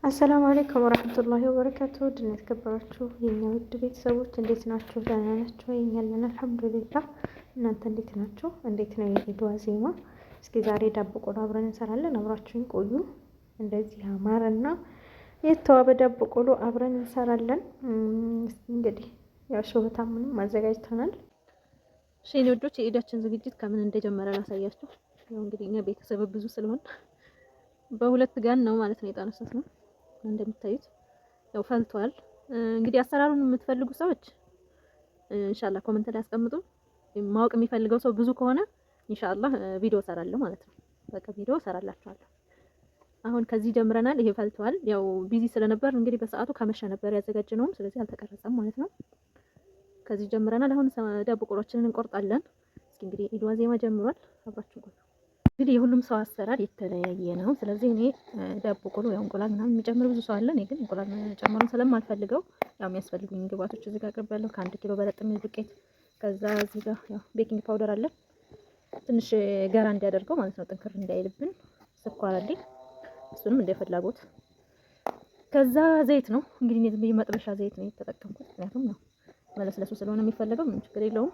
አሰላሙ አለይኩም ወራህመቱላሂ ወበረካቱ። ድና የተከበራችሁ የኛ ውድ ቤተሰቦች እንዴት ናችሁ? ደህና ናችሁ? እኛ አለን አልሐምዱሊላህ። እናንተ እንዴት ናችሁ? እንዴት ነው የኢድ ዋዜማ? እስኪ ዛሬ ዳቦ ቆሎ አብረን እንሰራለን። አብራችሁን ቆዩ። እንደዚህ አማረና የተዋበ ዳቦ ቆሎ አብረን እንሰራለን። እንግዲህ ያው ሾበታ ምንም አዘጋጅተናል። እሺ የኔ ወዶች የኢዳችን ዝግጅት ከምን እንደጀመረ ላሳያችሁ። ያው እንግዲህ እኛ ቤተሰብ ብዙ ስለሆነ በሁለት ጋን ነው ማለት ነው የጣነሰት ነው። እንደምታዩት ያው ፈልቷል። እንግዲህ አሰራሩን የምትፈልጉ ሰዎች ኢንሻአላህ ኮሜንት ላይ አስቀምጡ። ማወቅ የሚፈልገው ሰው ብዙ ከሆነ ኢንሻአላህ ቪዲዮ እሰራለሁ ማለት ነው። በቃ ቪዲዮ እሰራላችኋለሁ። አሁን ከዚህ ጀምረናል። ይሄ ፈልቷል። ያው ቢዚ ስለነበር እንግዲህ በሰዓቱ ከመሸ ነበር ያዘጋጀነው፣ ስለዚህ አልተቀረጸም ማለት ነው። ከዚህ ጀምረናል። አሁን ዳቦ ቆሎችንን እንቆርጣለን። እስኪ እንግዲህ ኢድ ዋዜማ ጀምሯል። አብራችሁ ቆዩ። እንግዲህ የሁሉም ሰው አሰራር የተለያየ ነው። ስለዚህ እኔ ዳቦ ቆሎ ያው እንቁላል ምናምን የሚጨምር ብዙ ሰው አለ። እኔ ግን እንቁላል ጨምሩን ስለማልፈልገው ያው የሚያስፈልጉኝ ግብአቶች እዚህ ጋር አቅርቤያለሁ። ከ1 ኪሎ በለጥ የሚል ዱቄት፣ ከዛ እዚህ ጋር ያው ቤኪንግ ፓውደር አለ ትንሽ ጋራ እንዲያደርገው ማለት ነው፣ ጥንክር እንዳይልብን። ስኳር አለኝ፣ እሱንም እንደ ፍላጎት። ከዛ ዘይት ነው እንግዲህ መጥበሻ ዘይት ነው የተጠቀምኩት፣ ምክንያቱም ያው መለስለሱ ስለሆነ የሚፈልገው ምን ችግር የለውም።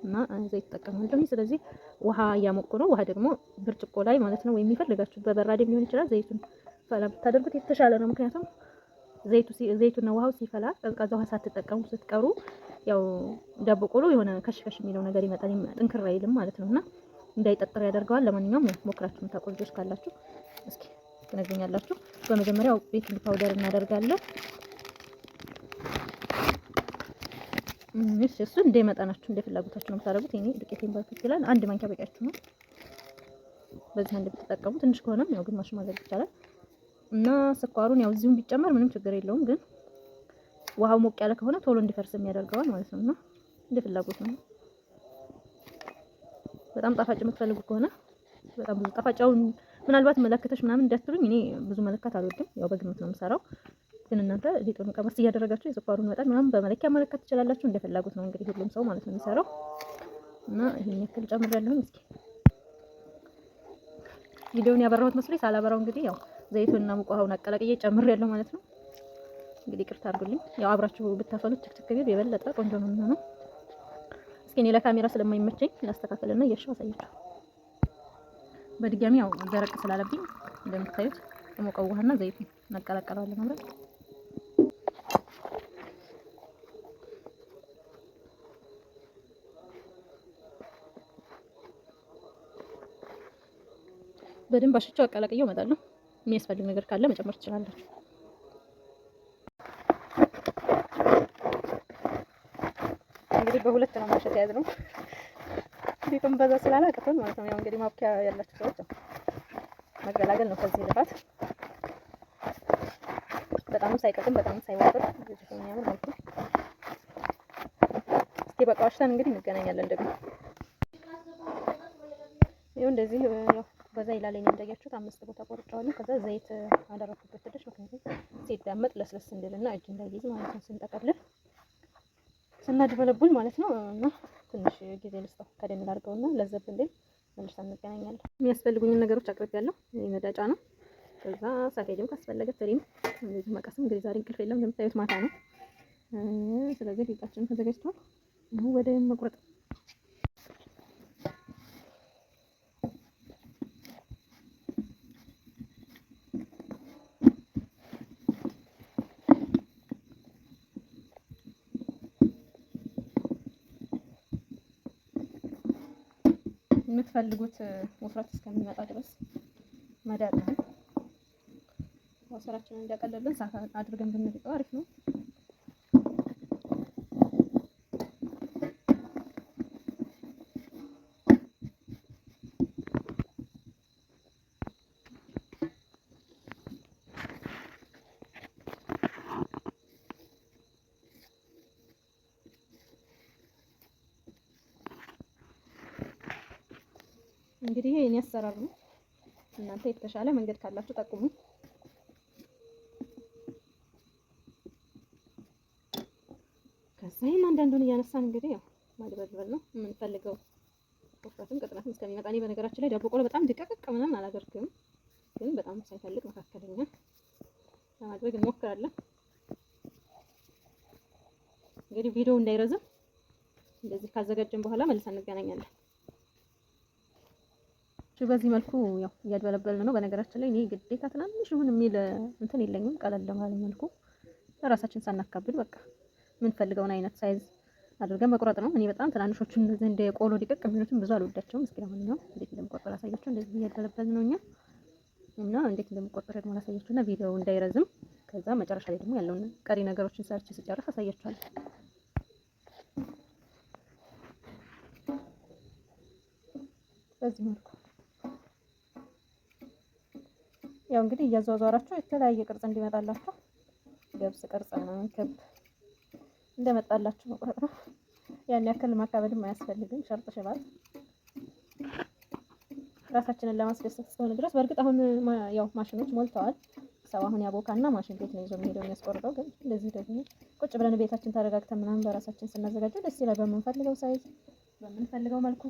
እና ዘይት ተጠቀማለሁ። ስለዚህ ውሃ እያሞቁ ነው። ውሃ ደግሞ ብርጭቆ ላይ ማለት ነው፣ ወይም የሚፈልጋችሁ በበራዴም ሊሆን ይችላል። ዘይቱን ፈላ ብታደርጉት የተሻለ ነው። ምክንያቱም ዘይቱና ውሃው ሲፈላ ቀዝቃዛ ውሃ ሳትጠቀሙ ስትቀሩ ያው ዳቦ ቆሎ የሆነ ከሽከሽ የሚለው ነገር ይመጣል፣ ጥንክር አይልም ማለት ነውና እንዳይጠጥር ያደርገዋል። ለማንኛውም ሞክራችሁ የምታውቁ ልጆች ካላችሁ እስኪ ትነግሩኛላችሁ። በመጀመሪያው ቤኪንግ ፓውደር እናደርጋለን። እሱ እንደ መጠናችሁ እንደ ፍላጎታችሁ ነው የምታደርጉት። እኔ ዱቄቴን ባልኩት ይችላል 1 ማንኪያ በቂያችሁ ነው። በዚህ አንድ ብትጠቀሙ፣ ትንሽ ከሆነም ያው ግማሽ ማድረግ ይቻላል። እና ስኳሩን ያው እዚሁም ቢጨመር ምንም ችግር የለውም፣ ግን ውሃው ሞቅ ያለ ከሆነ ቶሎ እንዲፈርስ የሚያደርገዋል ማለት ነውና እንደ ፍላጎት ነው። በጣም ጣፋጭ የምትፈልጉ ከሆነ በጣም ብዙ ጣፋጫውን ምናልባት መለከተሽ ምናምን እንዳትሉኝ፣ እኔ ብዙ መለካት አልወድም። ያው በግምት ነው የምሰራው። ግን እናንተ ሊጡን ቀመስ እያደረጋችሁ የስኳሩን መጠን ምናምን በመለኪያ መለካት ትችላላችሁ። እንደ ፍላጎት ነው እንግዲህ ሁሉም ሰው ማለት ነው የሚሰራው። እና ይሄን ያክል ጨምሬያለሁ። እስኪ ቪዲዮውን ያበራሁት መስሎኝ ሳላበራው እንግዲህ ያው ዘይቱንና ሙቅ ውሃውን አቀላቅዬ ጨምሬያለሁ ማለት ነው። እንግዲህ ይቅርታ አድርጉልኝ። ያው አብራችሁ ብታፈሉት ችክችክ ቢል የበለጠ ቆንጆ ነው የሚሆነው። እስኪ እኔ ለካሜራ ስለማይመቸኝ ላስተካክልና እያሻው አሳያችሁ። በድጋሚ ያው ደረቅ ስላለብኝ እንደምታዩት የሞቀው ውሃና ዘይቱን እናቀላቅለዋለን ማለት ነው። በደንብ አሽቼው አቀላቅየው እመጣለሁ። የሚያስፈልግ ነገር ካለ መጨመር ትችላላችሁ። እንግዲህ በሁለት ነው ማሸት ያዝነው። ሊጡም በዛ ስላላቀፈን ማለት ነው። ያው እንግዲህ ማብኪያ ያላችሁ ሰዎች መገላገል ነው ከዚህ ልፋት። በጣም ሳይቀጥም በጣም ሳይወጥር እዚህ የሚያምር ማለት ነው። እስኪ በቃ ዋሽተን እንግዲህ እንገናኛለን ደግሞ። ይኸው እንደዚህ ያው በዛ ይላል። እኔ እንዳያችሁት 5 ቦታ ቆርጫዋለሁ። ከዛ ዘይት አደረኩበት ትንሽ፣ ምክንያቱም ሲዳመጥ ለስለስ እንድልና እጅ እንዳይይዝ ማለት ነው። ስንጠቀልል ስናድበለቡል ማለት ነው። እና ትንሽ ጊዜ ልስጠው ከደም ላድርገውና ለዘብ እንዴ መልሰን እንገናኛለን። የሚያስፈልጉኝን ነገሮች አቅርቤያለሁ። መዳጫ ነው። ከዛ ሰፌድም ካስፈለገ ትሪም፣ እንደዚህ መቀስም። እንግዲህ ዛሬ እንቅልፍ የለም እንደምታዩት ማታ ነው። ስለዚህ ሊጣችን ተዘጋጅቷል። አሁን ወደ መቁረጥ የምትፈልጉት ወፍረት እስከሚመጣ ድረስ መዳጥ ነው። ስራችንን እንዲያቀልልን ሳፋ አድርገን ብንልቀው አሪፍ ነው። እንግዲህ የኔ አሰራር ነው። እናንተ የተሻለ መንገድ ካላችሁ ጠቁሙ። ከዛይም አንዳንዱን እያነሳን እንግዲህ ያው ማድበልበል ነው የምንፈልገው። ወፍራትም ቅጥነትም እስከሚመጣ። እኔ በነገራችን ላይ ዳቦ ቆሎ በጣም ድቀቅ ምናምን አላደርግም፣ ግን በጣም ሳይፈልግ መካከለኛ ለማድረግ ለማድረግ እንሞክራለን። እንግዲህ ቪዲዮ እንዳይረዝም እንደዚህ ካዘጋጀን በኋላ መልሰን እንገናኛለን። በዚህ መልኩ ያው እያድበለበልን ነው። በነገራችን ላይ እኔ ግዴታ ትናንሽ ይሁን የሚል እንትን የለኝም። ቀለል ባለ መልኩ ለራሳችን ሳናካብድ በቃ የምንፈልገውን አይነት ሳይዝ አድርገን መቁረጥ ነው። እኔ በጣም ትናንሾቹን እንደዚህ እንደ ቆሎ ዲቀቅ የሚሉትን ብዙ አልወዳቸውም። እስኪ ለማንኛውም እንዴት እንደምቆርጥ ላሳያችሁ። እንደዚህ እያድበለበልን ነው እኛ እና እንዴት እንደምቆርጥ ደግሞ ላሳያችሁና ቪዲዮ እንዳይረዝም ከዛ መጨረሻ ላይ ደግሞ ያለውን ቀሪ ነገሮችን ሰርች ስጨርስ አሳያችኋለሁ። በዚህ መልኩ ያው እንግዲህ እያዟዟራችሁ የተለያየ ቅርጽ እንዲመጣላችሁ ገብስ ቅርጽ ነው ክብ እንደመጣላችሁ መቁረጥ ነው። ያን ያክል ማካበድም አያስፈልግም። ሸርጥ ሽባት ራሳችንን ለማስደሰት እስከሆነ ድረስ በእርግጥ አሁን ያው ማሽኖች ሞልተዋል። ሰው አሁን ያቦካና ማሽን ቤት ነው ይዞ የሚሄደው የሚያስቆርጠው። ግን እንደዚህ ደግሞ ቁጭ ብለን ቤታችን ተረጋግተን ምናምን በራሳችን ስናዘጋጀው ደስ ይላል። በምንፈልገው ሳይዝ በምንፈልገው መልኩ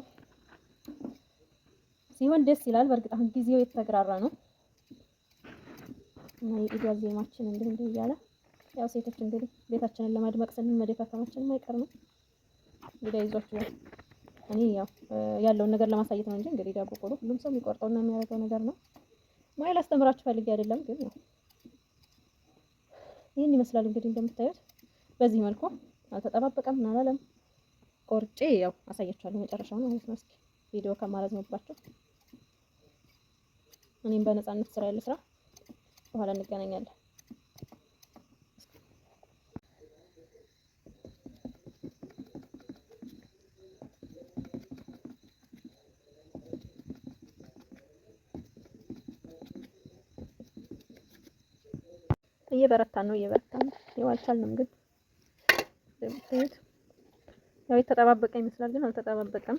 ሲሆን ደስ ይላል። በእርግጥ አሁን ጊዜው የተግራራ ነው እና የኢድ ዋዜማችን እንግዲህ እያለ ያው ሴቶች እንግዲህ ቤታችንን ለማድመቅ ስንል መደካከማችን የማይቀር ነው። እንግዲህ አይዟችሁ እኔ ያው ያለውን ነገር ለማሳየት ነው እንጂ እንግዲህ ዳቦ ቆሎ ሁሉም ሰው የሚቆርጠውና የሚያደርገው ነገር ነው። ማይል አስተምራችሁ ፈልጌ አይደለም፣ ግን ይሄን ይመስላል እንግዲህ እንደምታዩት በዚህ መልኩ አልተጠባበቀም ምን አላለም። ቆርጬ ያው አሳያችኋለሁ መጨረሻውን ማለት ነው። እስኪ ቪዲዮ ከማረዝምባችሁ እኔም በነፃነት ስራ ያለ ስራ በኋላ እንገናኛለን። እየበረታን ነው ያው አልቻልንም። ግን እንደምታዩት ያው የተጠባበቀ ይመስላል፣ ግን አልተጠባበቀም።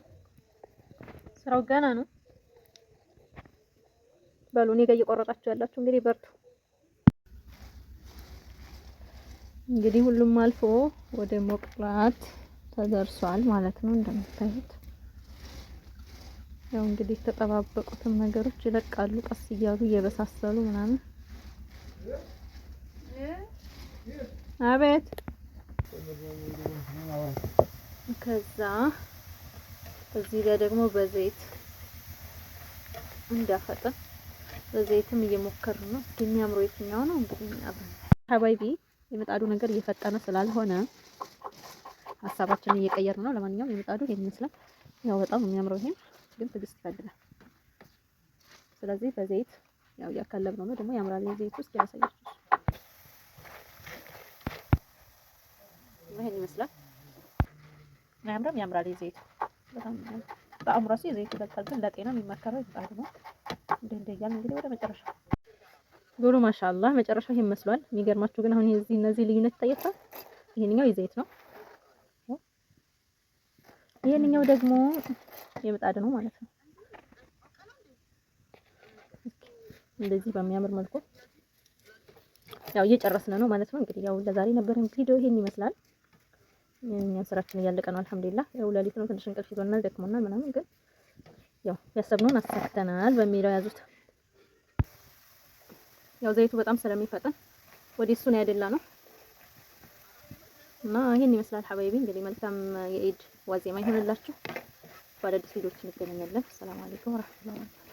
ስራው ገና ነው። በሉ እኔ ጋር እየቆረጣችሁ ያላችሁ እንግዲህ በርቱ። እንግዲህ ሁሉም አልፎ ወደ መቁላት ተደርሷል ማለት ነው። እንደምታዩት ያው እንግዲህ የተጠባበቁትም ነገሮች ይለቃሉ ቀስ እያሉ እየበሳሰሉ ምናምን። አቤት ከዛ እዚህ ጋር ደግሞ በዘይት እንዳፈጠን በዘይትም እየሞከርን ነው። እስኪ የሚያምረው የትኛው ነው እንግዲህ ሀባይቢ የምጣዱ ነገር እየፈጠነ ስላልሆነ ሀሳባችንን እየቀየርን ነው። ለማንኛውም የምጣዱ ይሄን ይመስላል። ያው በጣም የሚያምረው ይሄን ግን ትዕግስት ይፈልጋል። ስለዚህ በዘይት ያው እያከለብነው ነው። ደግሞ ያምራል የዘይቱ። እስኪ ያሳያችሁ። ይሄን ይመስላል። ያምራል የዘይቱ በጣም በጣም ራሱ የዘይቱ ይበልጣል። ግን ለጤና የሚመከረው የምጣዱ ነው። እንደያል እንግዲህ ወደ መጨረሻ ዶሮ ማሻአላህ መጨረሻው ይሄን መስሏል። የሚገርማችሁ ግን አሁን እነዚህ ልዩነት ታየቷል። ይሄንኛው የዘይት ነው፣ ይሄንኛው ደግሞ የምጣድ ነው ማለት ነው። እንደዚህ በሚያምር መልኩ ያው እየጨረስን ነው ማለት ነው። እንግዲህ ያው ለዛሬ ነበረን ቪዲዮ ይሄን ይመስላል። እኛ ስራችን እያለቀ ነው አልሐምዱሊላህ። ያው ሌሊት ነው ትንሽ እንቅልፍ ይዞናል ደክሞናል ምናምን፣ ግን ያው ያሰብነውን አሳክተናል በሚለው ያዙት። ያው ዘይቱ በጣም ስለሚፈጠን ወደ እሱ ነው ያደላ ነው እና ይሄን ይመስላል ሐባይቢ። እንግዲህ መልካም የኢድ ዋዜማ ይሁንላችሁ። በአዳዲስ ቪዲዮዎች እንገናኛለን። ሰላም አለይኩም ወራህመቱላሂ